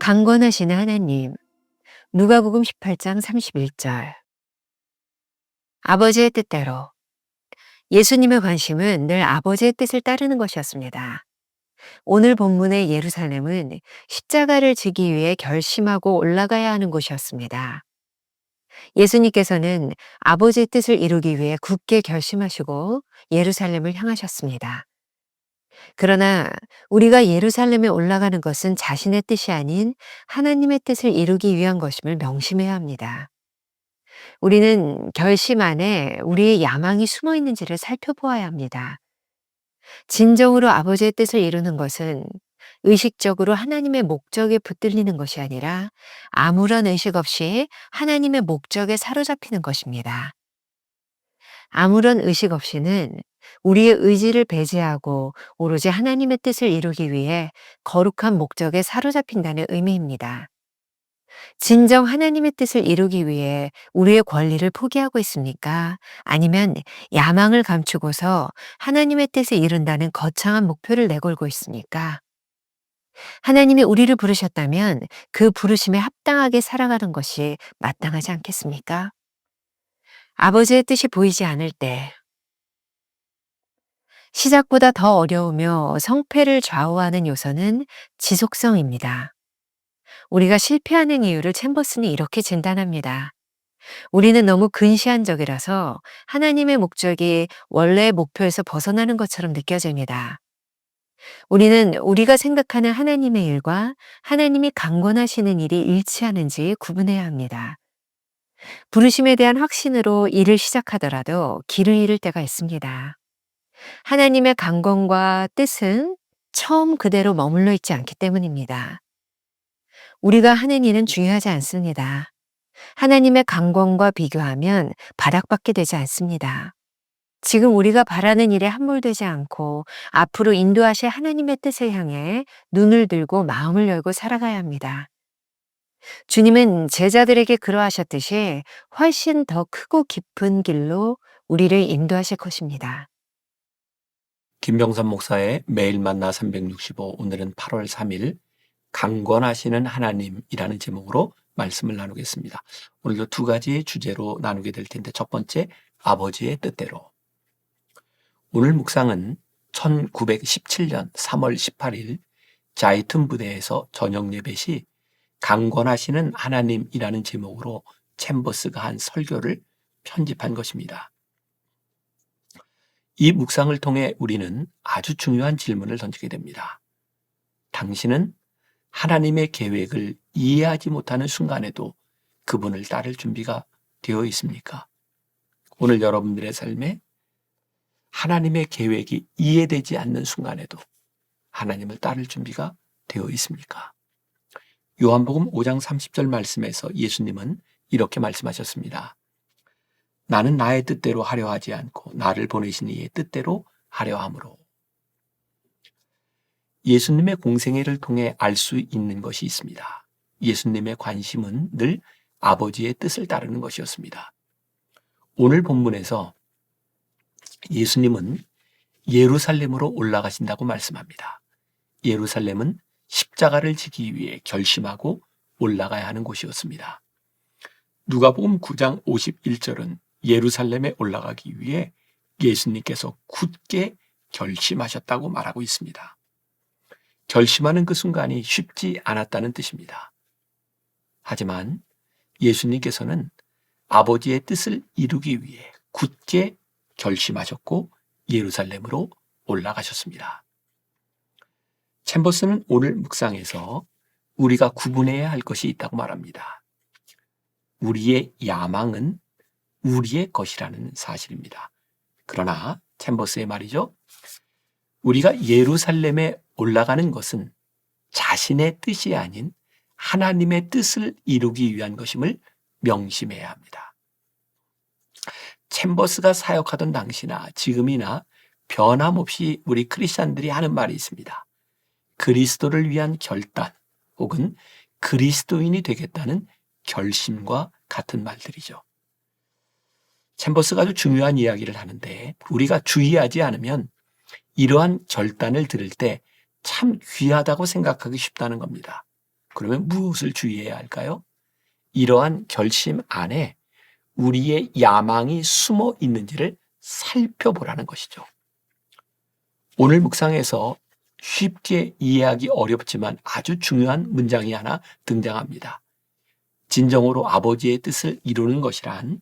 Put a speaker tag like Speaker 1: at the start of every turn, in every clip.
Speaker 1: 강권하시는 하나님. 누가복음 18장 31절. 아버지의 뜻대로. 예수님의 관심은 늘 아버지의 뜻을 따르는 것이었습니다. 오늘 본문의 예루살렘은 십자가를 지기 위해 결심하고 올라가야 하는 곳이었습니다. 예수님께서는 아버지의 뜻을 이루기 위해 굳게 결심하시고 예루살렘을 향하셨습니다. 그러나 우리가 예루살렘에 올라가는 것은 자신의 뜻이 아닌 하나님의 뜻을 이루기 위한 것임을 명심해야 합니다. 우리는 결심 안에 우리의 야망이 숨어 있는지를 살펴보아야 합니다. 진정으로 아버지의 뜻을 이루는 것은 의식적으로 하나님의 목적에 붙들리는 것이 아니라 아무런 의식 없이 하나님의 목적에 사로잡히는 것입니다. 아무런 의식 없이는 우리의 의지를 배제하고 오로지 하나님의 뜻을 이루기 위해 거룩한 목적에 사로잡힌다는 의미입니다. 진정 하나님의 뜻을 이루기 위해 우리의 권리를 포기하고 있습니까? 아니면 야망을 감추고서 하나님의 뜻을 이룬다는 거창한 목표를 내걸고 있습니까? 하나님이 우리를 부르셨다면 그 부르심에 합당하게 살아가는 것이 마땅하지 않겠습니까? 아버지의 뜻이 보이지 않을 때, 시작보다 더 어려우며 성패를 좌우하는 요소는 지속성입니다. 우리가 실패하는 이유를 챔버스는 이렇게 진단합니다. 우리는 너무 근시안적이라서 하나님의 목적이 원래의 목표에서 벗어나는 것처럼 느껴집니다. 우리는 우리가 생각하는 하나님의 일과 하나님이 강권하시는 일이 일치하는지 구분해야 합니다. 부르심에 대한 확신으로 일을 시작하더라도 길을 잃을 때가 있습니다. 하나님의 강권과 뜻은 처음 그대로 머물러 있지 않기 때문입니다. 우리가 하는 일은 중요하지 않습니다. 하나님의 강권과 비교하면 바락받게 되지 않습니다. 지금 우리가 바라는 일에 함몰되지 않고 앞으로 인도하실 하나님의 뜻을 향해 눈을 들고 마음을 열고 살아가야 합니다. 주님은 제자들에게 그러하셨듯이 훨씬 더 크고 깊은 길로 우리를 인도하실 것입니다.
Speaker 2: 김병선 목사의 매일 만나 365, 오늘은 8월 3일 강권하시는 하나님이라는 제목으로 말씀을 나누겠습니다. 오늘도 두 가지 주제로 나누게 될 텐데, 첫 번째, 아버지의 뜻대로. 오늘 묵상은 1917년 3월 18일 자이툰 부대에서 저녁 예배 시 강권하시는 하나님이라는 제목으로 챔버스가 한 설교를 편집한 것입니다. 이 묵상을 통해 우리는 아주 중요한 질문을 던지게 됩니다. 당신은 하나님의 계획을 이해하지 못하는 순간에도 그분을 따를 준비가 되어 있습니까? 오늘 여러분들의 삶에 하나님의 계획이 이해되지 않는 순간에도 하나님을 따를 준비가 되어 있습니까? 요한복음 5장 30절 말씀에서 예수님은 이렇게 말씀하셨습니다. 나는 나의 뜻대로 하려 하지 않고 나를 보내신 이의 뜻대로 하려 함으로. 예수님의 공생애를 통해 알 수 있는 것이 있습니다. 예수님의 관심은 늘 아버지의 뜻을 따르는 것이었습니다. 오늘 본문에서 예수님은 예루살렘으로 올라가신다고 말씀합니다. 예루살렘은 십자가를 지기 위해 결심하고 올라가야 하는 곳이었습니다. 누가복음 9장 51절은 예루살렘에 올라가기 위해 예수님께서 굳게 결심하셨다고 말하고 있습니다. 결심하는 그 순간이 쉽지 않았다는 뜻입니다. 하지만 예수님께서는 아버지의 뜻을 이루기 위해 굳게 결심하셨고 예루살렘으로 올라가셨습니다. 챔버스는 오늘 묵상에서 우리가 구분해야 할 것이 있다고 말합니다. 우리의 야망은 우리의 것이라는 사실입니다. 그러나 챔버스의 말이죠. 우리가 예루살렘에 올라가는 것은 자신의 뜻이 아닌 하나님의 뜻을 이루기 위한 것임을 명심해야 합니다. 챔버스가 사역하던 당시나 지금이나 변함없이 우리 크리스찬들이 하는 말이 있습니다. 그리스도를 위한 결단 혹은 그리스도인이 되겠다는 결심과 같은 말들이죠. 챔버스가 아주 중요한 이야기를 하는데 우리가 주의하지 않으면 이러한 결단을 들을 때 참 귀하다고 생각하기 쉽다는 겁니다. 그러면 무엇을 주의해야 할까요? 이러한 결심 안에 우리의 야망이 숨어 있는지를 살펴보라는 것이죠. 오늘 묵상에서 쉽게 이해하기 어렵지만 아주 중요한 문장이 하나 등장합니다. 진정으로 아버지의 뜻을 이루는 것이란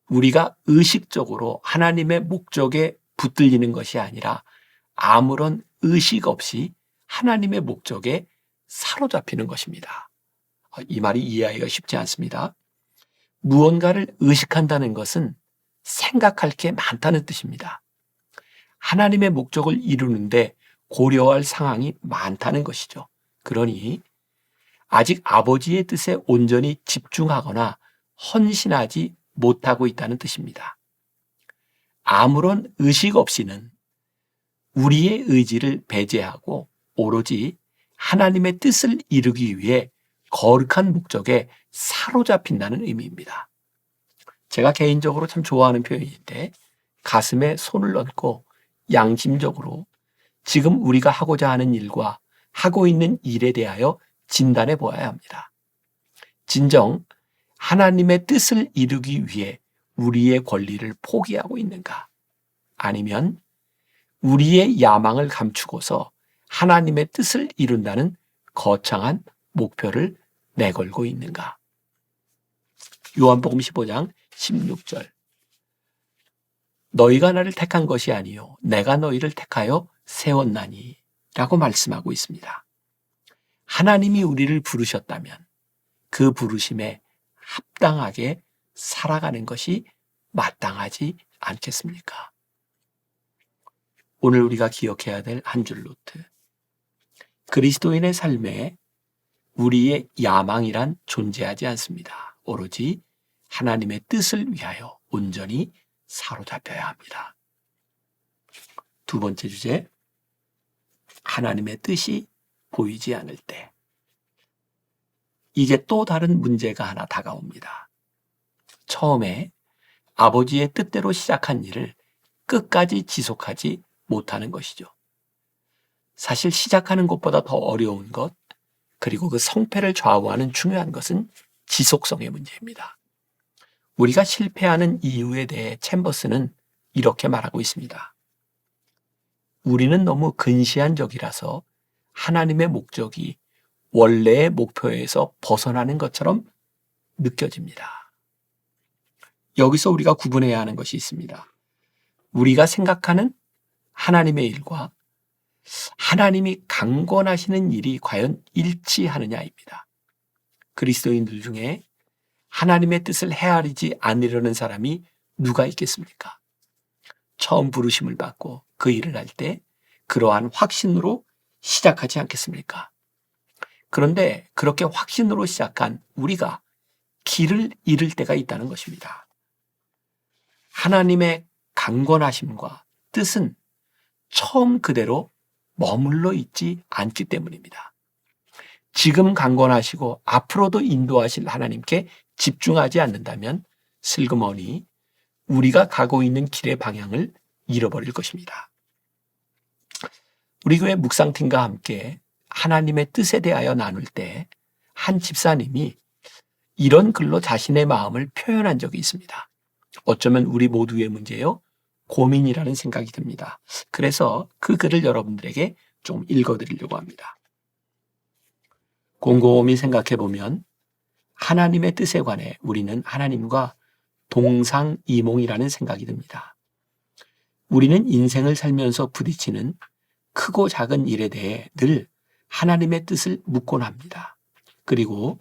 Speaker 2: 우리가 의식적으로 하나님의 목적에 붙들리는 것이 아니라 아무런 의식 없이 하나님의 목적에 사로잡히는 것입니다. 이 말이 이해하기가 쉽지 않습니다. 무언가를 의식한다는 것은 생각할 게 많다는 뜻입니다. 하나님의 목적을 이루는데 고려할 상황이 많다는 것이죠. 그러니 아직 아버지의 뜻에 온전히 집중하거나 헌신하지 못하고 있다는 뜻입니다. 아무런 의식 없이는 우리의 의지를 배제하고 오로지 하나님의 뜻을 이루기 위해 거룩한 목적에 사로잡힌다는 의미입니다. 제가 개인적으로 참 좋아하는 표현인데 가슴에 손을 얹고 양심적으로 지금 우리가 하고자 하는 일과 하고 있는 일에 대하여 진단해 보아야 합니다. 진정 하나님의 뜻을 이루기 위해 우리의 권리를 포기하고 있는가? 아니면 우리의 야망을 감추고서 하나님의 뜻을 이룬다는 거창한 목표를 내걸고 있는가? 요한복음 15장 16절. 너희가 나를 택한 것이 아니요 내가 너희를 택하여 세웠나니 라고 말씀하고 있습니다. 하나님이 우리를 부르셨다면 그 부르심에 합당하게 살아가는 것이 마땅하지 않겠습니까? 오늘 우리가 기억해야 될 한 줄 노트. 그리스도인의 삶에 우리의 야망이란 존재하지 않습니다. 오로지 하나님의 뜻을 위하여 온전히 사로잡혀야 합니다. 두 번째 주제, 하나님의 뜻이 보이지 않을 때. 이게 또 다른 문제가 하나 다가옵니다. 처음에 아버지의 뜻대로 시작한 일을 끝까지 지속하지 못하는 것이죠. 사실 시작하는 것보다 더 어려운 것, 그리고 그 성패를 좌우하는 중요한 것은 지속성의 문제입니다. 우리가 실패하는 이유에 대해 챔버스는 이렇게 말하고 있습니다. 우리는 너무 근시안적이라서 하나님의 목적이 원래의 목표에서 벗어나는 것처럼 느껴집니다. 여기서 우리가 구분해야 하는 것이 있습니다. 우리가 생각하는 하나님의 일과 하나님이 강권하시는 일이 과연 일치하느냐입니다. 그리스도인들 중에 하나님의 뜻을 헤아리지 않으려는 사람이 누가 있겠습니까? 처음 부르심을 받고 그 일을 할 때 그러한 확신으로 시작하지 않겠습니까? 그런데 그렇게 확신으로 시작한 우리가 길을 잃을 때가 있다는 것입니다. 하나님의 강권하심과 뜻은 처음 그대로 머물러 있지 않기 때문입니다. 지금 강권하시고 앞으로도 인도하실 하나님께 집중하지 않는다면 슬그머니 우리가 가고 있는 길의 방향을 잃어버릴 것입니다. 우리 교회 묵상팀과 함께 하나님의 뜻에 대하여 나눌 때 한 집사님이 이런 글로 자신의 마음을 표현한 적이 있습니다. 어쩌면 우리 모두의 문제요, 고민이라는 생각이 듭니다. 그래서 그 글을 여러분들에게 좀 읽어드리려고 합니다. 곰곰이 생각해보면 하나님의 뜻에 관해 우리는 하나님과 동상이몽이라는 생각이 듭니다. 우리는 인생을 살면서 부딪히는 크고 작은 일에 대해 늘 하나님의 뜻을 묻곤 합니다. 그리고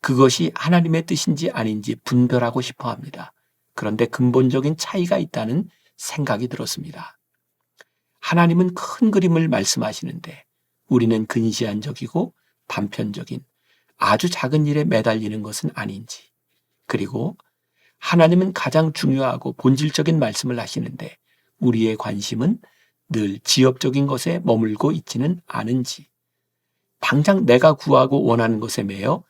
Speaker 2: 그것이 하나님의 뜻인지 아닌지 분별하고 싶어 합니다. 그런데 근본적인 차이가 있다는 생각이 들었습니다. 하나님은 큰 그림을 말씀하시는데 우리는 근시안적이고 단편적인 아주 작은 일에 매달리는 것은 아닌지, 그리고 하나님은 가장 중요하고 본질적인 말씀을 하시는데 우리의 관심은 늘 지엽적인 것에 머물고 있지는 않은지, 당장 내가 구하고 원하는 것에 매여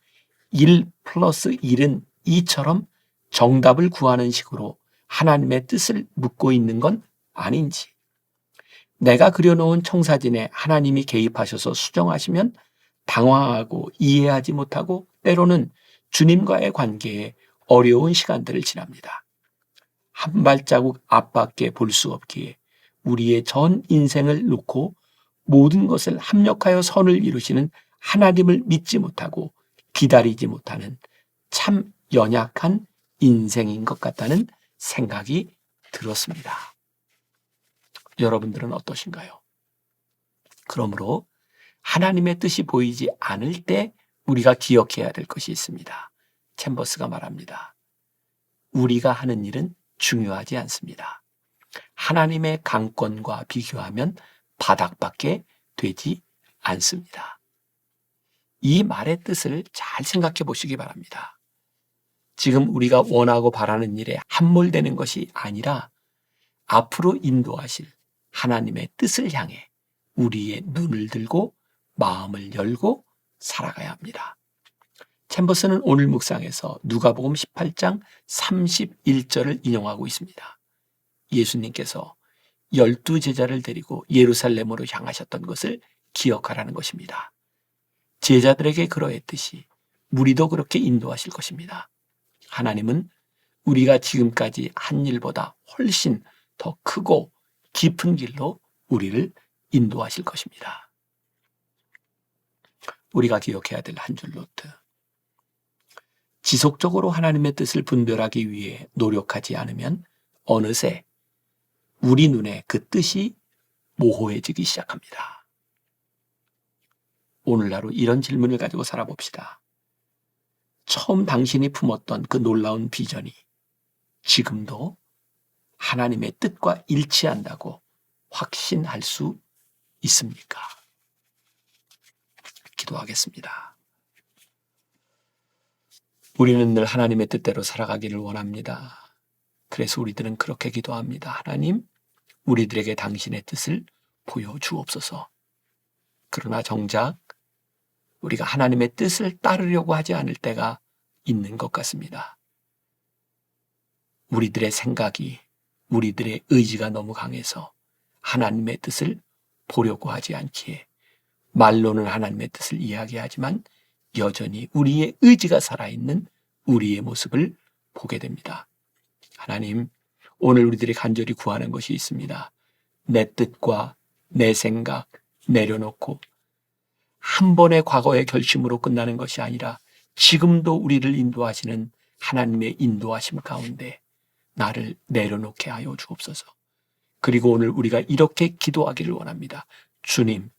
Speaker 2: 1 플러스 1은 2처럼 정답을 구하는 식으로 하나님의 뜻을 묻고 있는 건 아닌지, 내가 그려놓은 청사진에 하나님이 개입하셔서 수정하시면 당황하고 이해하지 못하고 때로는 주님과의 관계에 어려운 시간들을 지납니다. 한 발자국 앞밖에 볼 수 없기에 우리의 전 인생을 놓고 모든 것을 합력하여 선을 이루시는 하나님을 믿지 못하고 기다리지 못하는 참 연약한 인생인 것 같다는 생각이 들었습니다. 여러분들은 어떠신가요? 그러므로 하나님의 뜻이 보이지 않을 때 우리가 기억해야 될 것이 있습니다. 챔버스가 말합니다. 우리가 하는 일은 중요하지 않습니다. 하나님의 강권과 비교하면 바닥밖에 되지 않습니다. 이 말의 뜻을 잘 생각해 보시기 바랍니다. 지금 우리가 원하고 바라는 일에 함몰되는 것이 아니라 앞으로 인도하실 하나님의 뜻을 향해 우리의 눈을 들고 마음을 열고 살아가야 합니다. 챔버스는 오늘 묵상에서 누가복음 18장 31절을 인용하고 있습니다. 예수님께서 12제자를 데리고 예루살렘으로 향하셨던 것을 기억하라는 것입니다. 제자들에게 그러했듯이 우리도 그렇게 인도하실 것입니다. 하나님은 우리가 지금까지 한 일보다 훨씬 더 크고 깊은 길로 우리를 인도하실 것입니다. 우리가 기억해야 될 한 줄 노트. 지속적으로 하나님의 뜻을 분별하기 위해 노력하지 않으면 어느새 우리 눈에 그 뜻이 모호해지기 시작합니다. 오늘 하루 이런 질문을 가지고 살아봅시다. 처음 당신이 품었던 그 놀라운 비전이 지금도 하나님의 뜻과 일치한다고 확신할 수 있습니까? 기도하겠습니다. 우리는 늘 하나님의 뜻대로 살아가기를 원합니다. 그래서 우리들은 그렇게 기도합니다. 하나님, 우리들에게 당신의 뜻을 보여주옵소서. 그러나 정작 우리가 하나님의 뜻을 따르려고 하지 않을 때가 있는 것 같습니다. 우리들의 생각이, 우리들의 의지가 너무 강해서 하나님의 뜻을 보려고 하지 않기에 말로는 하나님의 뜻을 이야기하지만 여전히 우리의 의지가 살아있는 우리의 모습을 보게 됩니다. 하나님, 오늘 우리들이 간절히 구하는 것이 있습니다. 내 뜻과 내 생각 내려놓고 한 번의 과거의 결심으로 끝나는 것이 아니라 지금도 우리를 인도하시는 하나님의 인도하심 가운데 나를 내려놓게 하여 주옵소서. 그리고 오늘 우리가 이렇게 기도하기를 원합니다. 주님,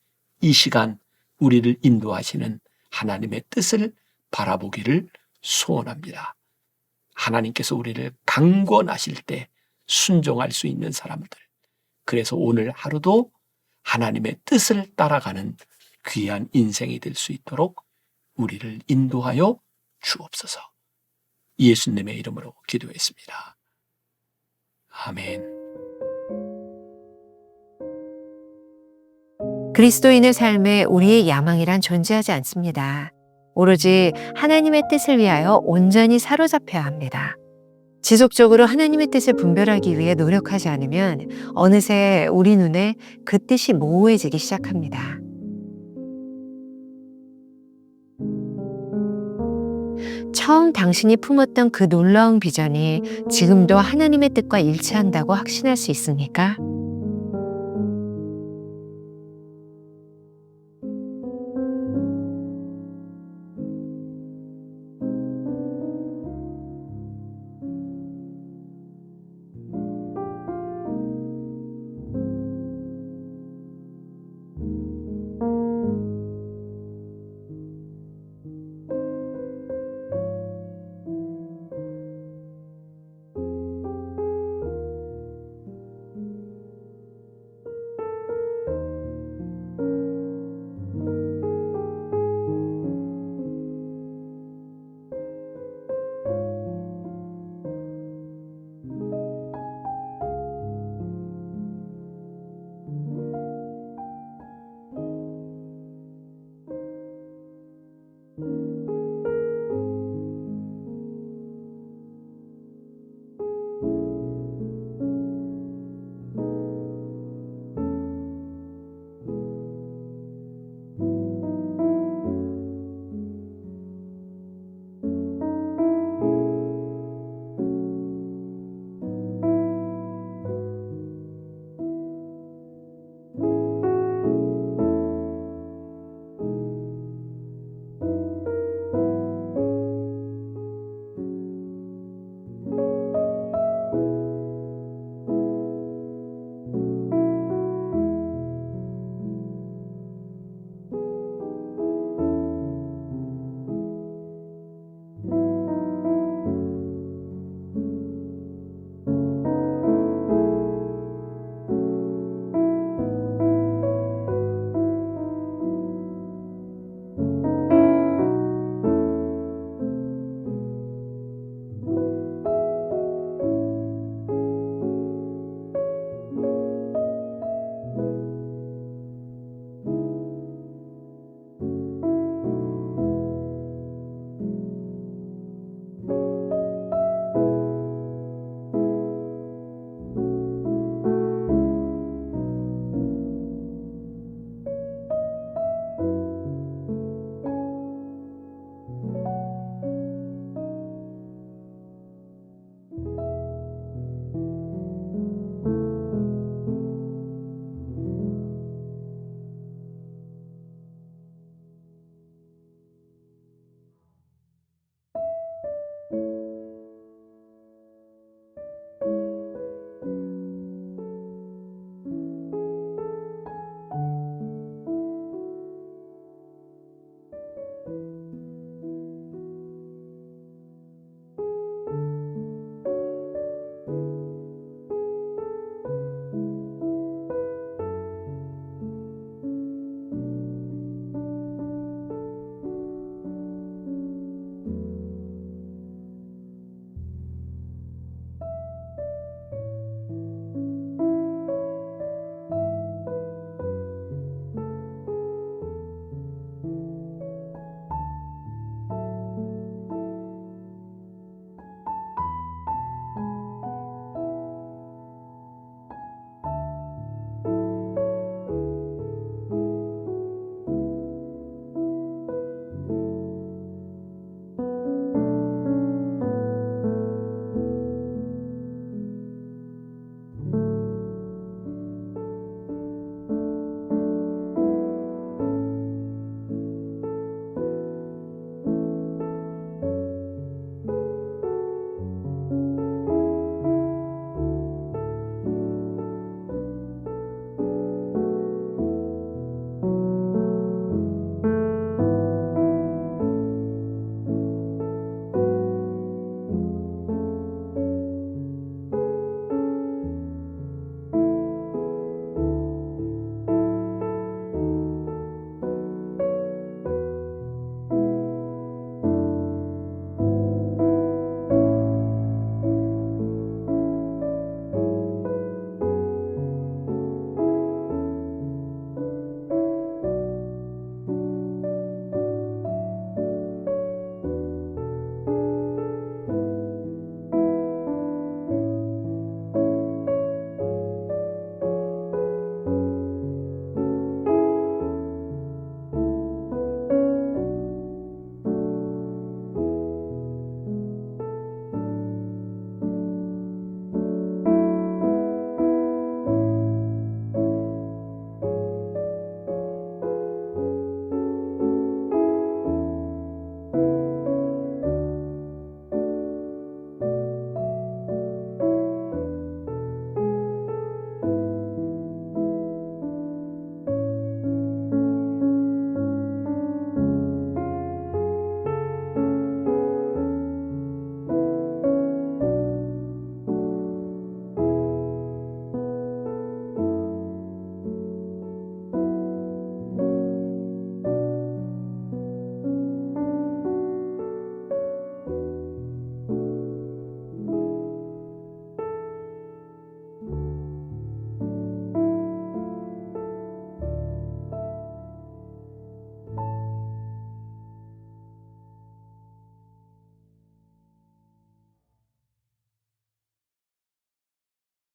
Speaker 2: 이 시간 우리를 인도하시는 하나님의 뜻을 바라보기를 소원합니다. 하나님께서 우리를 강권하실 때 순종할 수 있는 사람들. 그래서 오늘 하루도 하나님의 뜻을 따라가는 귀한 인생이 될 수 있도록 우리를 인도하여 주옵소서. 예수님의 이름으로 기도했습니다. 아멘.
Speaker 1: 그리스도인의 삶에 우리의 야망이란 존재하지 않습니다. 오로지 하나님의 뜻을 위하여 온전히 사로잡혀야 합니다. 지속적으로 하나님의 뜻을 분별하기 위해 노력하지 않으면 어느새 우리 눈에 그 뜻이 모호해지기 시작합니다. 처음 당신이 품었던 그 놀라운 비전이 지금도 하나님의 뜻과 일치한다고 확신할 수 있습니까?